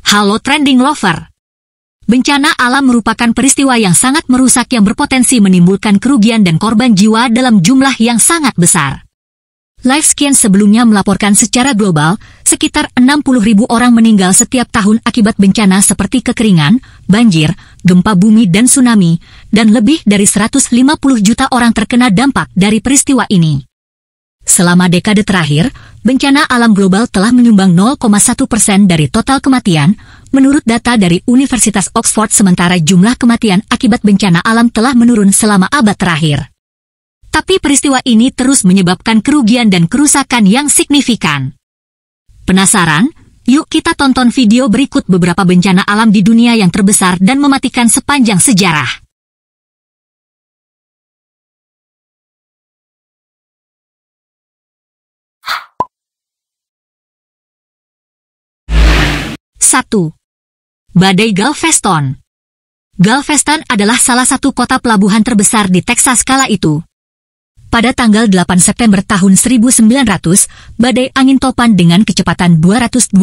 Halo Trending Lover. Bencana alam merupakan peristiwa yang sangat merusak yang berpotensi menimbulkan kerugian dan korban jiwa dalam jumlah yang sangat besar. LifeScan sebelumnya melaporkan secara global, sekitar 60.000 orang meninggal setiap tahun akibat bencana seperti kekeringan, banjir, gempa bumi dan tsunami, dan lebih dari 150 juta orang terkena dampak dari peristiwa ini. Selama dekade terakhir, bencana alam global telah menyumbang 0,1% dari total kematian, menurut data dari Universitas Oxford, sementara jumlah kematian akibat bencana alam telah menurun selama abad terakhir. Tapi peristiwa ini terus menyebabkan kerugian dan kerusakan yang signifikan. Penasaran? Yuk kita tonton video berikut beberapa bencana alam di dunia yang terbesar dan mematikan sepanjang sejarah. 1. Badai Galveston. Galveston adalah salah satu kota pelabuhan terbesar di Texas kala itu. Pada tanggal 8 September tahun 1900, badai angin topan dengan kecepatan 225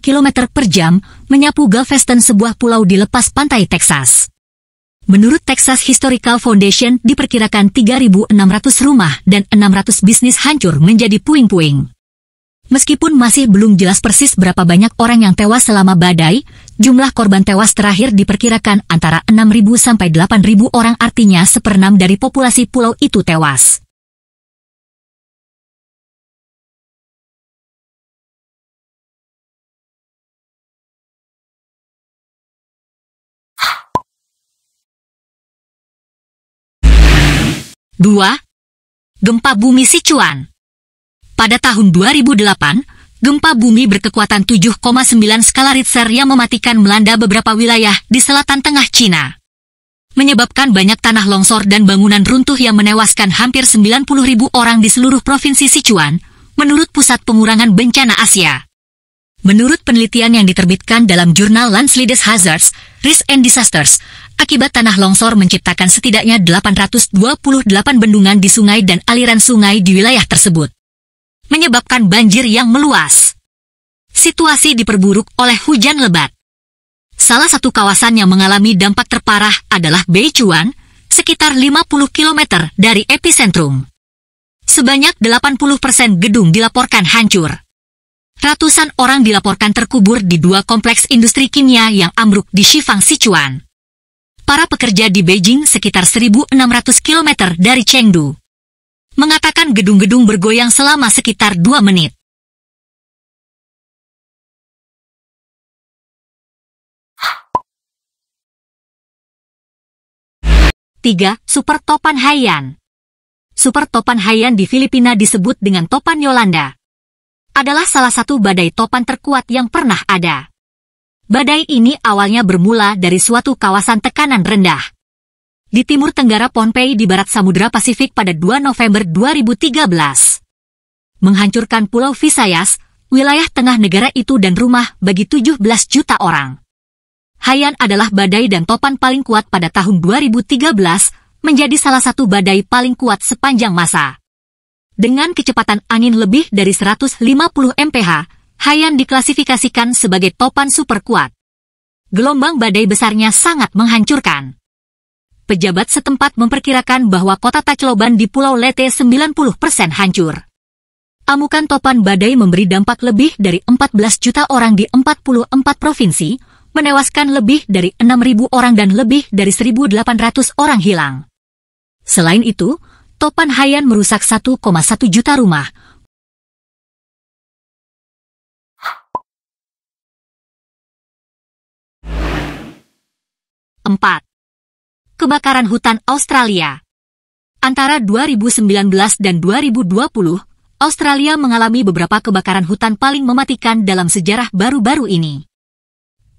km per jam menyapu Galveston, sebuah pulau di lepas pantai Texas. Menurut Texas Historical Foundation, diperkirakan 3.600 rumah dan 600 bisnis hancur menjadi puing-puing. Meskipun masih belum jelas persis berapa banyak orang yang tewas selama badai, jumlah korban tewas terakhir diperkirakan antara 6.000 sampai 8.000 orang, artinya 1/6 dari populasi pulau itu tewas. Dua, gempa bumi Sichuan. Pada tahun 2008, gempa bumi berkekuatan 7,9 skala Richter yang mematikan melanda beberapa wilayah di selatan tengah Cina. Menyebabkan banyak tanah longsor dan bangunan runtuh yang menewaskan hampir 90.000 orang di seluruh provinsi Sichuan, menurut Pusat Pengurangan Bencana Asia. Menurut penelitian yang diterbitkan dalam jurnal Landslides Hazards, Risks and Disasters, akibat tanah longsor menciptakan setidaknya 828 bendungan di sungai dan aliran sungai di wilayah tersebut, menyebabkan banjir yang meluas. Situasi diperburuk oleh hujan lebat. Salah satu kawasan yang mengalami dampak terparah adalah Beichuan, sekitar 50 km dari epicentrum. Sebanyak 80% gedung dilaporkan hancur. Ratusan orang dilaporkan terkubur di 2 kompleks industri kimia yang ambruk di Shifang, Sichuan. Para pekerja di Beijing, sekitar 1.600 km dari Chengdu, mengatakan gedung-gedung bergoyang selama sekitar 2 menit. Tiga, Super Topan Haiyan. Super Topan Haiyan di Filipina disebut dengan Topan Yolanda. Adalah salah satu badai topan terkuat yang pernah ada. Badai ini awalnya bermula dari suatu kawasan tekanan rendah di timur tenggara Pohnpei di barat Samudra Pasifik pada 2 November 2013. Menghancurkan Pulau Visayas, wilayah tengah negara itu dan rumah bagi 17 juta orang. Haiyan adalah badai dan topan paling kuat pada tahun 2013, menjadi salah satu badai paling kuat sepanjang masa. Dengan kecepatan angin lebih dari 150 mph, Haiyan diklasifikasikan sebagai topan super kuat. Gelombang badai besarnya sangat menghancurkan. Pejabat setempat memperkirakan bahwa kota Tacloban di Pulau Leyte 90% hancur. Amukan topan badai memberi dampak lebih dari 14 juta orang di 44 provinsi, menewaskan lebih dari 6.000 orang dan lebih dari 1.800 orang hilang. Selain itu, topan Haiyan merusak 1,1 juta rumah. Empat, kebakaran hutan Australia. Antara 2019 dan 2020, Australia mengalami beberapa kebakaran hutan paling mematikan dalam sejarah baru-baru ini.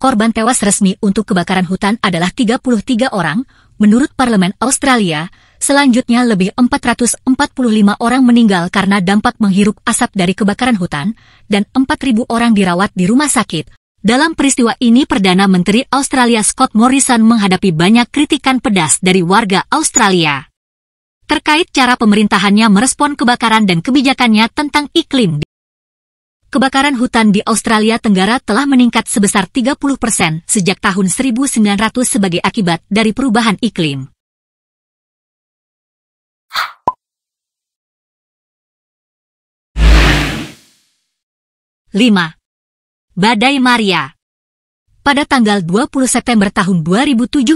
Korban tewas resmi untuk kebakaran hutan adalah 33 orang, menurut Parlemen Australia. Selanjutnya lebih 445 orang meninggal karena dampak menghirup asap dari kebakaran hutan, dan 4.000 orang dirawat di rumah sakit. Dalam peristiwa ini, Perdana Menteri Australia Scott Morrison menghadapi banyak kritikan pedas dari warga Australia terkait cara pemerintahannya merespon kebakaran dan kebijakannya tentang iklim. kebakaran hutan di Australia Tenggara telah meningkat sebesar 30% sejak tahun 1900 sebagai akibat dari perubahan iklim. Badai Maria. Pada tanggal 20 September tahun 2017,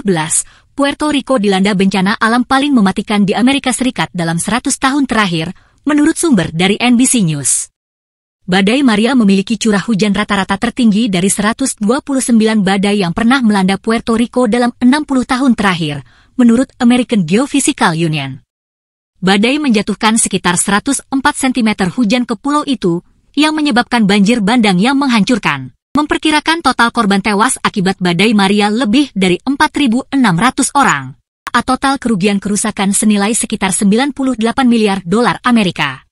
Puerto Rico dilanda bencana alam paling mematikan di Amerika Serikat dalam 100 tahun terakhir, menurut sumber dari NBC News. Badai Maria memiliki curah hujan rata-rata tertinggi dari 129 badai yang pernah melanda Puerto Rico dalam 60 tahun terakhir, menurut American Geophysical Union. Badai menjatuhkan sekitar 104 cm hujan ke pulau itu, yang menyebabkan banjir bandang yang menghancurkan. Memperkirakan total korban tewas akibat badai Maria lebih dari 4.600 orang. Total kerugian kerusakan senilai sekitar 98 miliar dolar Amerika.